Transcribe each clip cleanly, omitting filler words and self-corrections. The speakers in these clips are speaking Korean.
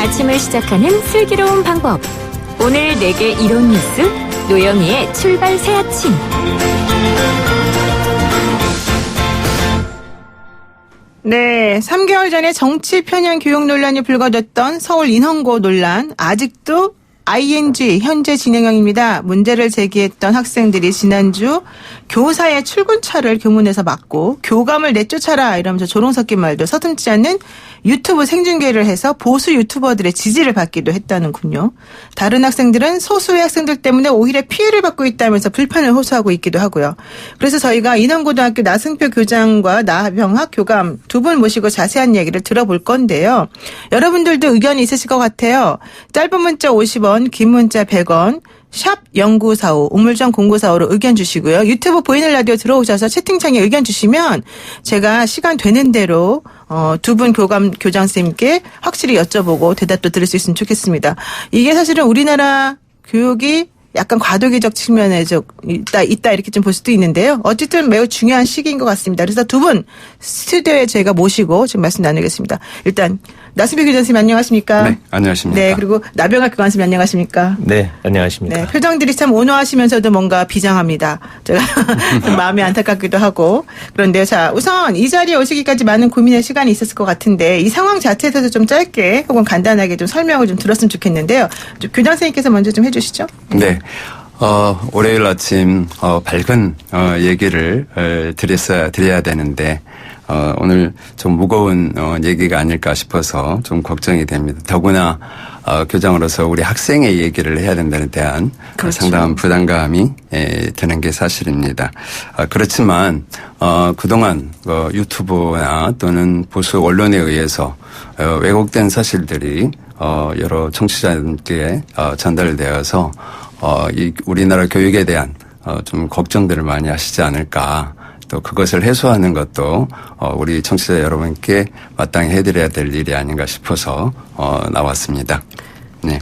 아침을 시작하는 슬기로운 방법. 오늘 내게 이런 뉴스, 노영희의 출발 새 아침. 네, 3개월 전에 정치 편향 교육 논란이 불거졌던 서울 인헌고 논란, 아직도 ING 현재 진행형입니다. 문제를 제기했던 학생들이 지난주 교사의 출근차를 교문에서 막고 교감을 내쫓아라 이러면서 조롱 섞인 말도 서슴지 않는 유튜브 생중계를 해서 보수 유튜버들의 지지를 받기도 했다는군요. 다른 학생들은 소수의 학생들 때문에 오히려 피해를 받고 있다면서 불편을 호소하고 있기도 하고요. 그래서 저희가 인헌고등학교 나승표 교장과 나병학 교감 두 분 모시고 자세한 얘기를 들어볼 건데요. 여러분들도 의견이 있으실 것 같아요. 짧은 문자 50원, 긴 문자 100원, 샵 0945, 우물정 0945로 의견 주시고요. 유튜브 보이는 라디오 들어오셔서 채팅창에 의견 주시면 제가 시간 되는 대로 두 분 교장선생님께 확실히 여쭤보고 대답도 들을 수 있으면 좋겠습니다. 이게 사실은 우리나라 교육이 약간 과도기적 측면에 있다 이렇게 좀 볼 수도 있는데요. 어쨌든 매우 중요한 시기인 것 같습니다. 그래서 두 분 스튜디오에 저희가 모시고 지금 말씀 나누겠습니다. 일단 나승표 교장선생님 안녕하십니까? 네, 안녕하십니까? 네, 그리고 나병학 교감선생님 안녕하십니까? 네, 안녕하십니까? 네, 표정들이 참 온화하시면서도 뭔가 비장합니다. 제가 좀 마음이 안타깝기도 하고. 그런데요, 자, 우선 이 자리에 오시기까지 많은 고민의 시간이 있었을 것 같은데 이 상황 자체에 대해서 좀 짧게 혹은 간단하게 좀 설명을 좀 들었으면 좋겠는데요. 교장선생님께서 먼저 좀 해주시죠. 네. 월요일 아침, 밝은, 얘기를, 드려야 되는데, 오늘 좀 무거운, 얘기가 아닐까 싶어서 좀 걱정이 됩니다. 더구나, 교장으로서 우리 학생의 얘기를 해야 된다는 대한 그렇죠. 상당한 부담감이 드는 게 사실입니다. 그렇지만, 그동안, 유튜브나 또는 보수 언론에 의해서, 왜곡된 사실들이, 여러 청취자들께, 전달되어서, 이 우리나라 교육에 대한 좀 걱정들을 많이 하시지 않을까. 또 그것을 해소하는 것도 우리 청취자 여러분께 마땅히 해드려야 될 일이 아닌가 싶어서 나왔습니다. 네.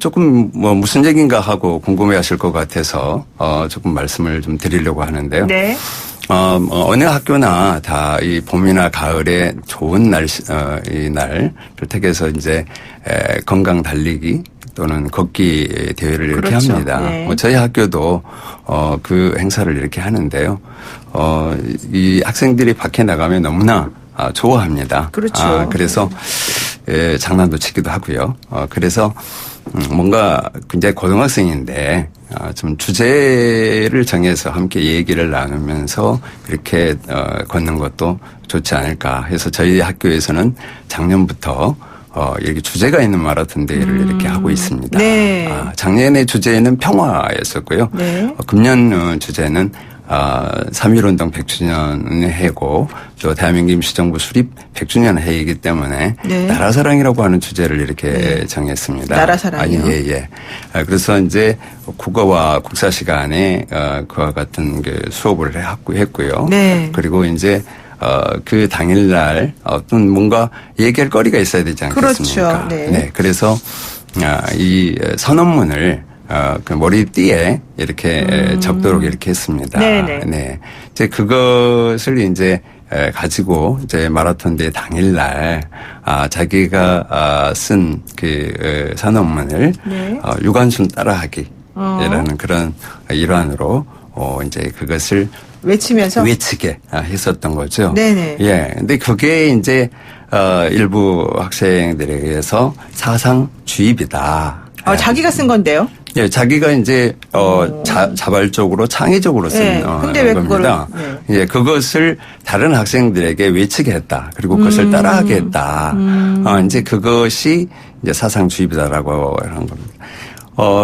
조금 무슨 얘기인가 하고 궁금해하실 것 같아서 조금 말씀을 좀 드리려고 하는데요. 네. 어느 학교나 다 이 봄이나 가을에 좋은 이 날을 택해서 이제 건강 달리기 또는 걷기 대회를 이렇게 그렇죠. 합니다. 네. 저희 학교도 그 행사를 이렇게 하는데요. 이 학생들이 밖에 나가면 너무나 좋아합니다. 그렇죠. 그래서 장난도 치기도 하고요. 그래서 뭔가 굉장히 고등학생인데 좀 주제를 정해서 함께 얘기를 나누면서 이렇게 걷는 것도 좋지 않을까 해서 저희 학교에서는 작년부터 이렇게 주제가 있는 마라톤 대회를 이렇게 하고 있습니다. 네. 작년의 주제는 평화였었고요. 네. 금년 주제는 3.1운동 100주년 해고 또 대한민국 임시정부 수립 100주년 해이기 때문에 네. 나라사랑이라고 하는 주제를 이렇게 네. 정했습니다. 나라사랑이요? 예. 그래서 이제 국어와 국사 시간에 그와 같은 수업을 했고요. 네. 그리고 이제 그 당일날 어떤 뭔가 얘기할 거리가 있어야 되지 않겠습니까? 그렇죠. 네. 네. 그래서 이 선언문을 그 머리띠에 이렇게 적도록 이렇게 했습니다. 네네. 네. 이제 그것을 이제 가지고 이제 마라톤 대회 당일날 자기가 쓴 그 선언문을 네. 유관순 따라하기라는 그런 일환으로 이제 그것을 외치게 했었던 거죠. 네네. 예. 근데 그게 이제 일부 학생들에 의해서 사상 주입이다. 자기가 쓴 건데요? 예, 자기가 이제 자발적으로 창의적으로 쓴 근데 왜 겁니다. 예, 그것을 다른 학생들에게 외치게 했다. 그리고 그것을 따라하게 했다. 이제 그것이 이제 사상 주입이다라고 하는 겁니다.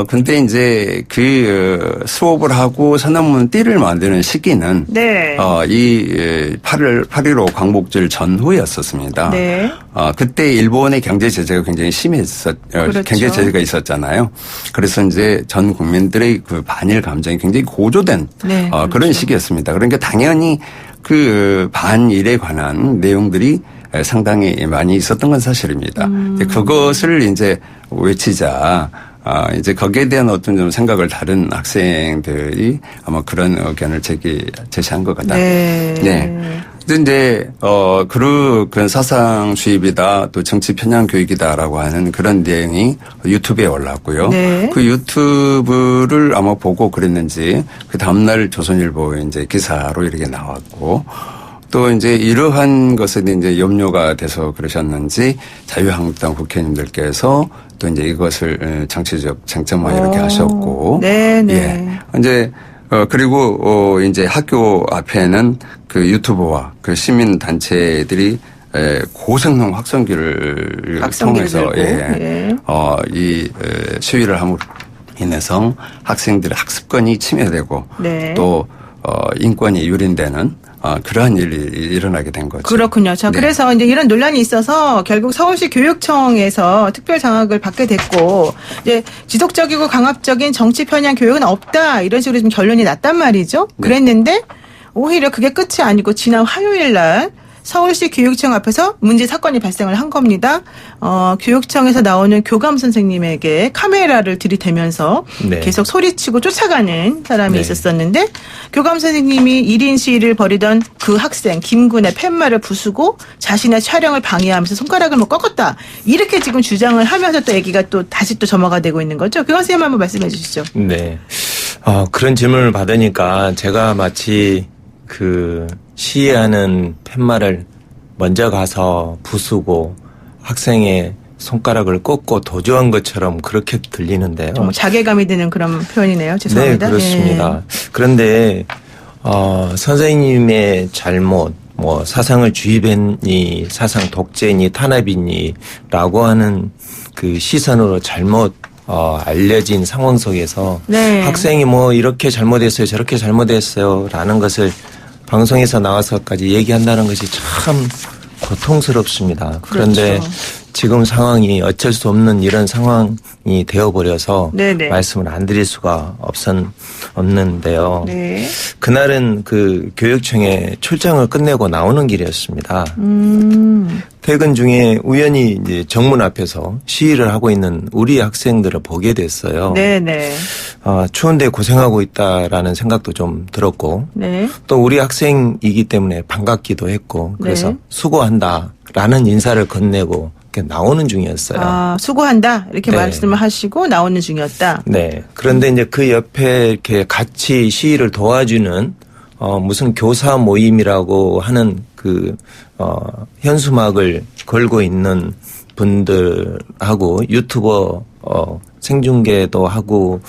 근데 이제 그 수업을 하고 선언문 띠를 만드는 시기는 네. 이 8.15 광복절 전후였었습니다. 네. 그때 일본의 경제 제재가 굉장히 그렇죠. 경제 제재가 있었잖아요. 그래서 이제 전 국민들의 그 반일 감정이 굉장히 고조된 네, 그런 그렇죠. 시기였습니다. 그러니까 당연히 그 반일에 관한 내용들이 상당히 많이 있었던 건 사실입니다. 그것을 이제 외치자. 이제 거기에 대한 어떤 좀 생각을 다른 학생들이 아마 그런 의견을 제시한 것 같다. 네. 네. 이제 그런 사상 주입이다 또 정치 편향 교육이다라고 하는 그런 내용이 유튜브에 올랐고요. 네. 그 유튜브를 아마 보고 그랬는지 그 다음날 조선일보에 이제 기사로 이렇게 나왔고 또 이제 이러한 것에 이제 염려가 돼서 그러셨는지 자유한국당 국회의원님들께서 또 이제 이것을 정치적 쟁점화 이렇게 하셨고. 네네. 예. 이제 그리고 이제 학교 앞에는 그 유튜버와 그 시민 단체들이 고성능 확성기를 통해서 이 시위를 함으로 인해서 학생들의 학습권이 침해되고 네. 또 인권이 유린되는 그러한 일이 일어나게 된 거죠. 그렇군요. 자, 네. 그래서 이제 이런 논란이 있어서 결국 서울시 교육청에서 특별 장학을 받게 됐고, 이제 지속적이고 강압적인 정치 편향 교육은 없다 이런 식으로 좀 결론이 났단 말이죠. 네. 그랬는데 오히려 그게 끝이 아니고 지난 화요일 날 서울시 교육청 앞에서 문제 사건이 발생을 한 겁니다. 교육청에서 나오는 교감 선생님에게 카메라를 들이대면서 네. 계속 소리치고 쫓아가는 사람이 네. 있었었는데 교감 선생님이 1인 시위를 벌이던 그 학생 김군의 팻말을 부수고 자신의 촬영을 방해하면서 손가락을 꺾었다. 이렇게 지금 주장을 하면서 또 얘기가 또 다시 또 점화가 되고 있는 거죠. 교감 선생님 한번 말씀해 주시죠. 네. 그런 질문을 받으니까 제가 마치 그 시위하는 팻말을 먼저 가서 부수고 학생의 손가락을 꺾고 도주한 것처럼 그렇게 들리는데요. 정말 자괴감이 드는 그런 표현이네요. 죄송합니다. 네, 그렇습니다. 그런데 선생님의 잘못, 사상을 주입했니, 사상 독재니, 탄압이니라고 하는 그 시선으로 잘못 알려진 상황 속에서 네. 학생이 이렇게 잘못했어요, 저렇게 잘못했어요라는 것을 방송에서 나와서까지 얘기한다는 것이 참 고통스럽습니다. 그런데 그렇죠. 지금 상황이 어쩔 수 없는 이런 상황이 되어버려서 네네. 말씀을 안 드릴 수가 없는데요. 네. 그날은 그 교육청에 출장을 끝내고 나오는 길이었습니다. 퇴근 중에 우연히 이제 정문 앞에서 시위를 하고 있는 우리 학생들을 보게 됐어요. 네네. 추운데 고생하고 있다라는 생각도 좀 들었고 네. 또 우리 학생이기 때문에 반갑기도 했고 그래서 네. 수고한다라는 인사를 건네고 이렇게 나오는 중이었어요. 수고한다 이렇게 네. 말씀을 하시고 나오는 중이었다. 네. 그런데 이제 그 옆에 이렇게 같이 시위를 도와주는 무슨 교사 모임이라고 하는 그 현수막을 걸고 있는 분들하고 유튜버 생중계도 하고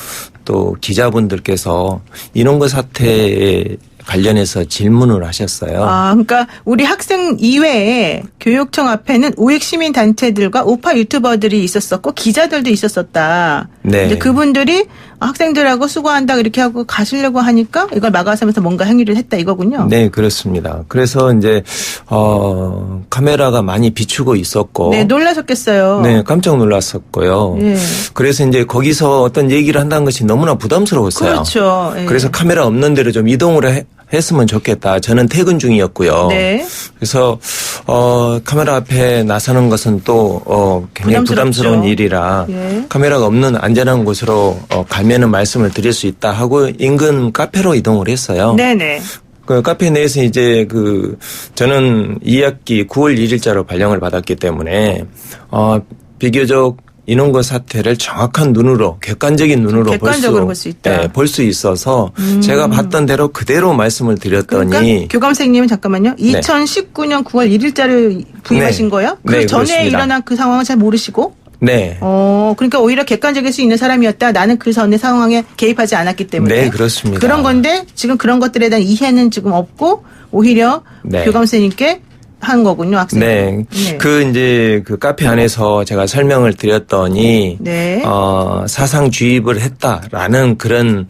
또 기자분들께서 이런 사태에 관련해서 질문을 하셨어요. 그러니까 우리 학생 이외에 교육청 앞에는 우익 시민 단체들과 우파 유튜버들이 있었었고 기자들도 있었었다. 네. 이제 그분들이 학생들하고 수고한다 이렇게 하고 가시려고 하니까 이걸 막아서면서 뭔가 행위를 했다 이거군요. 네, 그렇습니다. 그래서 이제 카메라가 많이 비추고 있었고, 네, 놀라셨겠어요. 네, 깜짝 놀랐었고요. 예. 그래서 이제 거기서 어떤 얘기를 한다는 것이 너무나 부담스러웠어요. 그렇죠. 예. 그래서 카메라 없는 데로 좀 이동을 했으면 좋겠다. 저는 퇴근 중이었고요. 네. 그래서 카메라 앞에 나서는 것은 또 굉장히 부담스러운 일이라 예. 카메라가 없는 안전한 곳으로 가면은 말씀을 드릴 수 있다 하고 인근 카페로 이동을 했어요. 네네. 그 카페 내에서 이제 저는 2학기 9월 1일자로 발령을 받았기 때문에 비교적 인원거 사태를 정확한 눈으로 객관적인 눈으로 객관적으로 볼 수 있다. 네, 볼 수 있어서 제가 봤던 대로 그대로 말씀을 드렸더니 그러니까 교감 선생님은 잠깐만요. 2019년 9월 1일자를 부임하신 네. 거예요? 그 네, 전에 그렇습니다. 일어난 그 상황을 잘 모르시고? 네. 그러니까 오히려 객관적일 수 있는 사람이었다. 나는 그 전의 상황에 개입하지 않았기 때문에. 네, 그렇습니다. 그런 건데 지금 그런 것들에 대한 이해는 지금 없고 오히려 네. 교감 선생님께 한 거군요, 학생. 네. 이제 그 카페 안에서 제가 설명을 드렸더니 네. 사상 주입을 했다라는 그런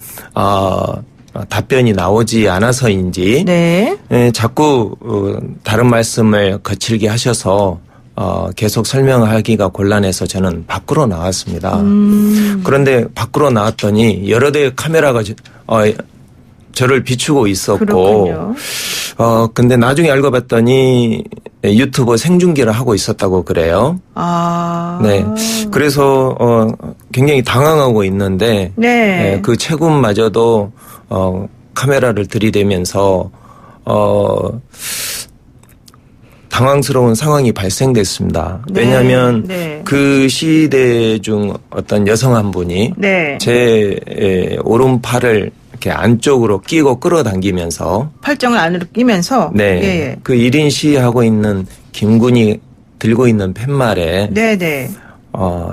답변이 나오지 않아서인지 네. 자꾸 다른 말씀을 거칠게 하셔서 계속 설명하기가 곤란해서 저는 밖으로 나왔습니다. 그런데 밖으로 나왔더니 여러 대의 카메라가 저를 비추고 있었고, 그렇군요. 근데 나중에 알고 봤더니 유튜버 생중계를 하고 있었다고 그래요. 네. 그래서 굉장히 당황하고 있는데, 네. 그 체군마저도 카메라를 들이대면서 당황스러운 상황이 발생됐습니다. 네. 왜냐하면 네. 그 시대 중 어떤 여성 한 분이 네. 제 오른팔을 이렇게 안쪽으로 끼고 끌어당기면서 팔짱을 안으로 끼면서 네. 예. 그 1인 시위하고 있는 김군이 들고 있는 팻말에 네네.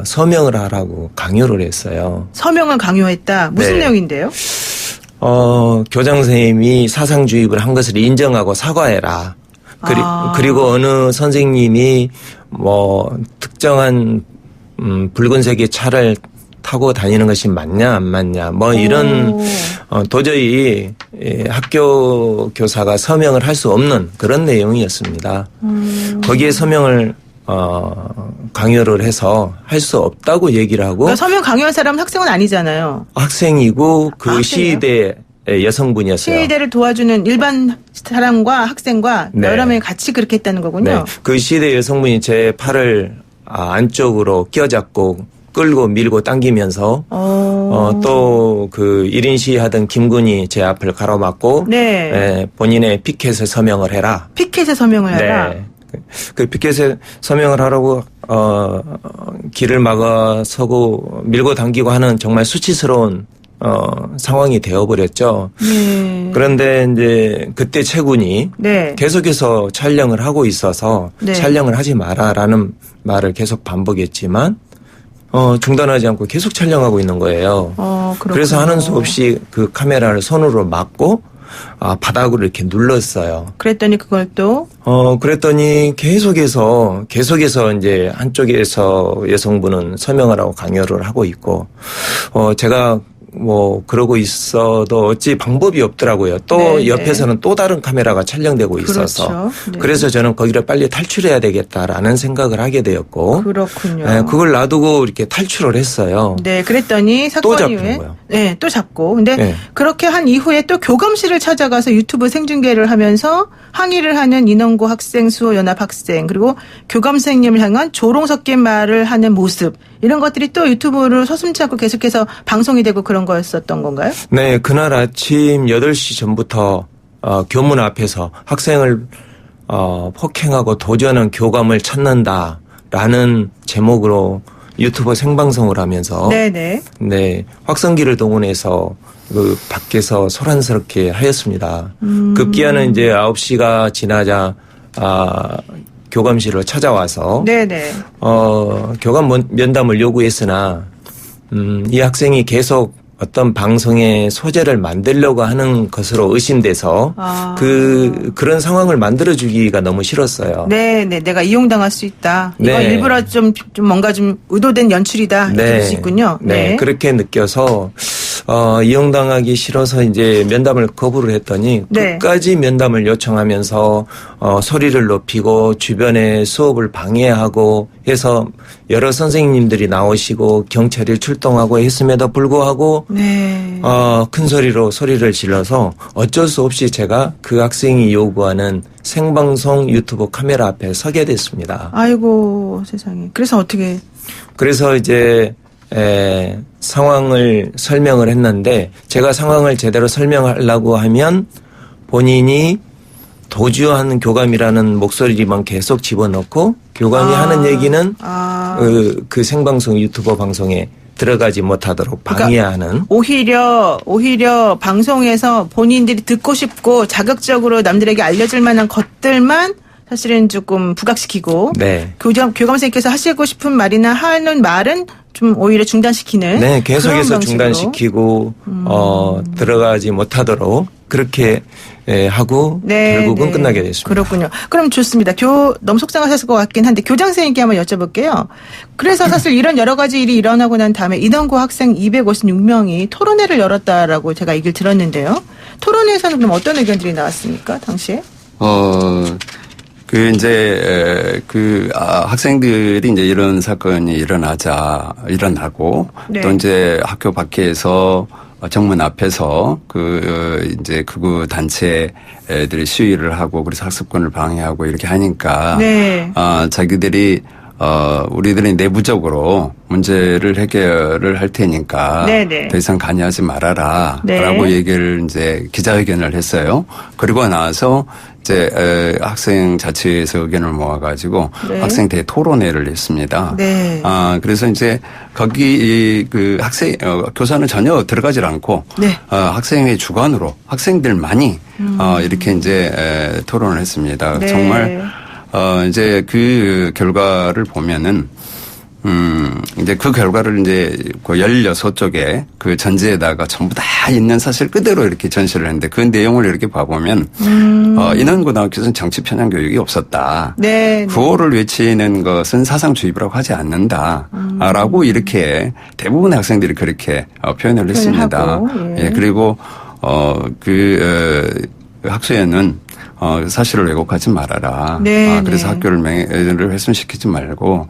서명을 하라고 강요를 했어요. 서명을 강요했다. 무슨 네. 내용인데요? 교장 선생님이 사상주입을 한 것을 인정하고 사과해라. 그리고 어느 선생님이 특정한 붉은색의 차를 타고 다니는 것이 맞냐 안 맞냐 이런 도저히 학교 교사가 서명을 할 수 없는 그런 내용이었습니다. 거기에 서명을 강요를 해서 할 수 없다고 얘기를 하고 그러니까 서명 강요한 사람은 학생은 아니잖아요. 학생이고 그 학생이에요? 시위대 여성분이었어요. 시위대를 도와주는 일반 사람과 학생과 네. 여러 명이 같이 그렇게 했다는 거군요. 네. 그 시대 여성분이 제 팔을 안쪽으로 껴잡고 끌고 밀고 당기면서 또 그 1인 시위하던 김군이 제 앞을 가로막고 네. 본인의 피켓에 서명을 해라. 피켓에 서명을 하라. 네. 그 피켓에 서명을 하라고 길을 막아서고 밀고 당기고 하는 정말 수치스러운 상황이 되어버렸죠. 네. 그런데 이제 그때 최군이 네. 계속해서 촬영을 하고 있어서 네. 촬영을 하지 마라라는 말을 계속 반복했지만 중단하지 않고 계속 촬영하고 있는 거예요. 그렇군요. 그래서 하는 수 없이 그 카메라를 손으로 막고 바닥으로 이렇게 눌렀어요. 그랬더니 그걸 또 그랬더니 계속해서 이제 한쪽에서 여성분은 서명하라고 강요를 하고 있고 제가 그러고 있어도 어찌 방법이 없더라고요. 또 네, 옆에서는 또 다른 카메라가 촬영되고 있어서. 그렇죠. 네. 그래서 저는 거기를 빨리 탈출해야 되겠다라는 생각을 하게 되었고. 그렇군요. 네, 그걸 놔두고 이렇게 탈출을 했어요. 네, 그랬더니 또 사건 잡힌 이후에 거예요. 네, 또 잡고. 근데 네. 그렇게 한 이후에 또 교감실을 찾아가서 유튜브 생중계를 하면서 항의를 하는 인원고 학생, 수호 연합 학생, 그리고 교감 선생님을 향한 조롱 섞인 말을 하는 모습, 이런 것들이 또 유튜브를 서슴지 않고 계속해서 방송이 되고 그런 거였었던 건가요? 네, 그날 아침 8시 전부터 교문 앞에서 학생을 폭행하고 도주하는 교감을 찾는다라는 제목으로 유튜브 생방송을 하면서 네네. 네, 확성기를 동원해서 그 밖에서 소란스럽게 하였습니다. 급기야는 이제 9시가 지나자 교감실을 찾아와서 네네. 교감 면담을 요구했으나 이 학생이 계속 어떤 방송의 소재를 만들려고 하는 것으로 의심돼서 그런 상황을 만들어주기가 너무 싫었어요. 네네. 내가 이용당할 수 있다. 이거 네. 일부러 좀 뭔가 좀 의도된 연출이다. 이렇게 볼 수 있군요. 네. 그렇게 느껴서 이용당하기 싫어서 이제 면담을 거부를 했더니 네. 끝까지 면담을 요청하면서 소리를 높이고 주변에 수업을 방해하고 해서 여러 선생님들이 나오시고 경찰이 출동하고 했음에도 불구하고 네. 큰 소리를 질러서 어쩔 수 없이 제가 그 학생이 요구하는 생방송 유튜브 카메라 앞에 서게 됐습니다. 아이고 세상에. 그래서 어떻게? 그래서 이제 상황을 설명을 했는데 제가 상황을 제대로 설명하려고 하면 본인이 도주하는 교감이라는 목소리만 계속 집어넣고 교감이 하는 얘기는 그 생방송 유튜버 방송에 들어가지 못하도록 방해하는. 그러니까 오히려 방송에서 본인들이 듣고 싶고 자극적으로 남들에게 알려줄 만한 것들만 사실은 조금 부각시키고 네. 교감 선생님께서 하시고 싶은 말이나 하는 말은 좀 오히려 중단시키는. 네, 계속해서 그런 중단시키고 들어가지 못하도록 그렇게 하고 결국은 끝나게 됐습니다. 그렇군요. 그럼 좋습니다. 너무 속상하셨을 것 같긴 한데 교장 선생님께 한번 여쭤볼게요. 그래서 사실 이런 여러 가지 일이 일어나고 난 다음에 인원고 학생 256명이 토론회를 열었다라고 제가 얘기를 들었는데요. 토론회에서는 그럼 어떤 의견들이 나왔습니까, 당시에? 학생들이 이제 이런 사건이 일어나고 네. 또 이제 학교 밖에서 정문 앞에서 이제 극우 단체들이 시위를 하고 그래서 학습권을 방해하고 이렇게 하니까 네. 자기들이 우리들이 내부적으로 문제를 해결을 할 테니까 네네. 더 이상 관여하지 말아라 네. 라고 얘기를 이제 기자회견을 했어요. 그리고 나서 이제 학생 자치회에서 의견을 모아가지고 네. 학생 대토론회를 했습니다. 네. 그래서 이제 거기 그 학생 교사는 전혀 들어가질 않고 네. 학생의 주관으로 학생들만이 이렇게 이제 토론을 했습니다. 네. 정말 이제 그 결과를 보면은 이제 그 결과를 이제 그 16쪽에 그 전지에다가 전부 다 있는 사실 그대로 이렇게 전시를 했는데 그 내용을 이렇게 봐보면 인원고등학교에서는 정치 편향 교육이 없었다. 네. 구호를 외치는 것은 사상주의라고 하지 않는다라고 이렇게 대부분의 학생들이 그렇게 표현을 했습니다. 하고, 예. 예, 그리고 학수에는 사실을 왜곡하지 말아라. 네, 그래서 네. 학교를 명예를 훼손시키지 말고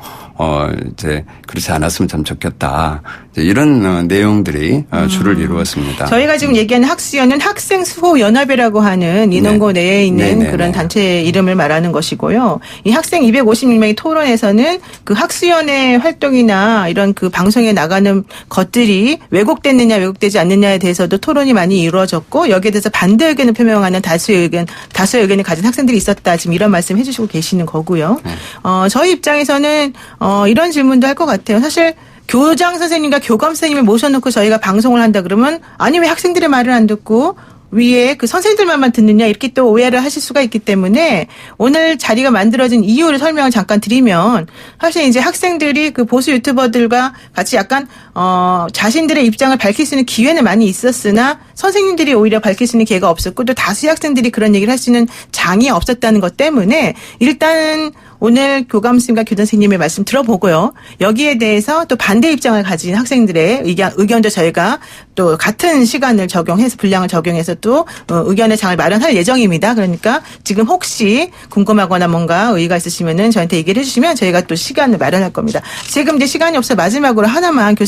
이제 그렇지 않았으면 참 좋겠다. 이제 이런 내용들이 주를 이루었습니다. 저희가 지금 얘기하는 학수연은 학생 수호 연합이라고 하는 인원고 네. 내에 있는 네, 네, 그런 네. 단체 이름을 말하는 것이고요. 이 학생 256명의 토론에서는 그 학수연의 활동이나 이런 그 방송에 나가는 것들이 왜곡됐느냐 왜곡되지 않느냐에 대해서도 토론이 많이 이루어졌고 여기에 대해서 반대 의견을 표명하는 다수의 의견을 가진 학생들이 있었다. 지금 이런 말씀 해주시고 계시는 거고요. 네. 저희 입장에서는 이런 질문도 할 것 같아요. 사실 교장 선생님과 교감 선생님을 모셔놓고 저희가 방송을 한다 그러면 아니 왜 학생들의 말을 안 듣고 위에 그 선생님들만 듣느냐 이렇게 또 오해를 하실 수가 있기 때문에 오늘 자리가 만들어진 이유를 설명을 잠깐 드리면 사실 이제 학생들이 그 보수 유튜버들과 같이 약간 자신들의 입장을 밝힐 수 있는 기회는 많이 있었으나 선생님들이 오히려 밝힐 수 있는 기회가 없었고 또 다수의 학생들이 그런 얘기를 할 수 있는 장이 없었다는 것 때문에 일단은 오늘 교감 선생님과 교장 선생님의 말씀 들어보고요. 여기에 대해서 또 반대 입장을 가진 학생들의 의견도 저희가 또 같은 시간을 적용해서 분량을 적용해서 또 의견의 장을 마련할 예정입니다. 그러니까 지금 혹시 궁금하거나 뭔가 의의가 있으시면은 저한테 얘기를 해주시면 저희가 또 시간을 마련할 겁니다. 지금 이제 시간이 없어 마지막으로 하나만 교장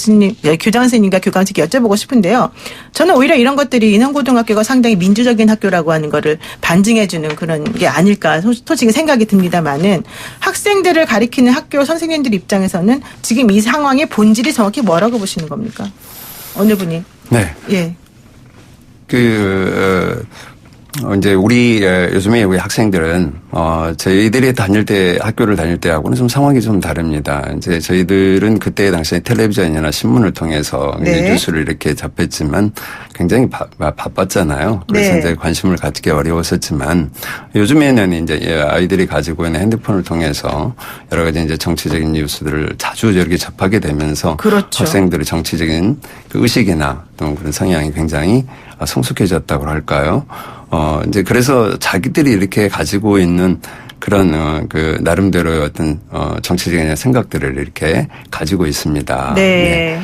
선생님과 교감 선생님께 여쭤보고 싶은데요. 저는 오히려 이런 것들이 인원고등학교가 상당히 민주적인 학교라고 하는 거를 반증해주는 그런 게 아닐까 솔직히 생각이 듭니다만은 학생들을 가리키는 학교 선생님들 입장에서는 지금 이 상황의 본질이 정확히 뭐라고 보시는 겁니까? 어느 분이? 네. 예. 이제 요즘에 우리 학생들은 저희들이 학교를 다닐 때하고는 좀 상황이 좀 다릅니다. 이제 저희들은 그때 당시에 텔레비전이나 신문을 통해서 네. 뉴스를 이렇게 접했지만 굉장히 바빴잖아요. 그래서 네. 이제 관심을 갖기 어려웠었지만 요즘에는 이제 아이들이 가지고 있는 핸드폰을 통해서 여러 가지 이제 정치적인 뉴스들을 자주 이렇게 접하게 되면서 그렇죠. 학생들의 정치적인 그 의식이나 또 그런 성향이 굉장히 성숙해졌다고 할까요? 이제 그래서 자기들이 이렇게 가지고 있는 그런 그 나름대로의 어떤 정치적인 생각들을 이렇게 가지고 있습니다. 네.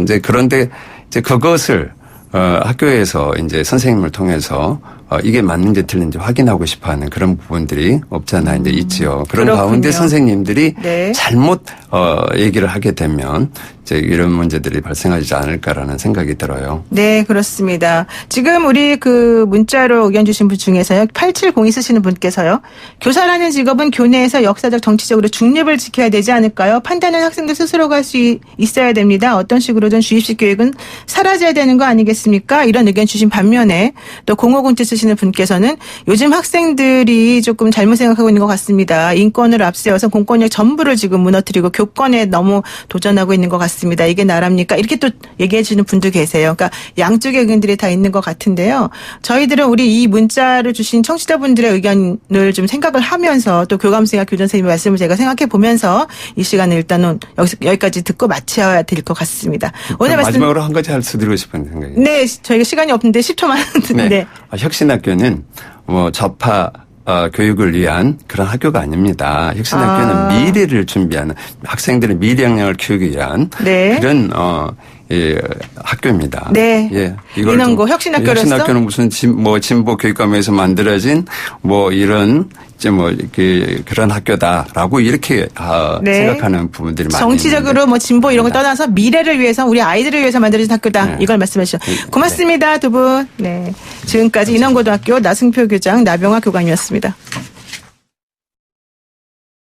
이제 그런데 이제 그것을 학교에서 이제 선생님을 통해서 이게 맞는지 틀린지 확인하고 싶어하는 그런 부분들이 없잖아 이제 있지요. 그런 그렇군요. 가운데 선생님들이 네. 잘못 얘기를 하게 되면 이제 이런 문제들이 발생하지 않을까라는 생각이 들어요. 네, 그렇습니다. 지금 우리 그 문자로 의견 주신 분 중에서요. 8702 쓰시는 분께서요. 교사라는 직업은 교내에서 역사적 정치적으로 중립을 지켜야 되지 않을까요? 판단은 학생들 스스로가 할 수 있어야 됩니다. 어떤 식으로든 주입식 교육은 사라져야 되는 거 아니겠습니까? 이런 의견 주신 반면에 또 0507 쓰시는 분께서는 요즘 학생들이 조금 잘못 생각하고 있는 것 같습니다. 인권을 앞세워서 공권력 전부를 지금 무너뜨리고 교권에 너무 도전하고 있는 것 같습니다. 이게 나랍니까? 이렇게 또 얘기해 주는 분도 계세요. 그러니까 양쪽의 의견들이 다 있는 것 같은데요. 저희들은 우리 이 문자를 주신 청취자분들의 의견을 좀 생각을 하면서 또 교감선생님과 교장 선생님의 말씀을 제가 생각해 보면서 이 시간을 일단은 여기까지 듣고 마쳐야 될 것 같습니다. 오늘 말씀 마지막으로 한 가지 드리고 싶은 생각이. 네, 저희가 시간이 없는데 10초만 듣는데. 네. 혁신학교는 좌파 교육을 위한 그런 학교가 아닙니다. 혁신학교는 미래를 준비하는 학생들의 미래 역량을 키우기 위한 네. 그런 학교입니다. 네. 예. 인원고 혁신학교로서? 혁신학교는 무슨 진보 교육감에서 만들어진 이런 그런 학교다라고 이렇게 네. 생각하는 부분들이 많이 정치적으로 있는데. 진보 이런 걸 떠나서 미래를 위해서 우리 아이들을 위해서 만들어진 학교다. 네. 이걸 말씀하시죠. 고맙습니다. 두 분. 네. 지금까지 인원고등학교 나승표 교장 나병화 교감이었습니다.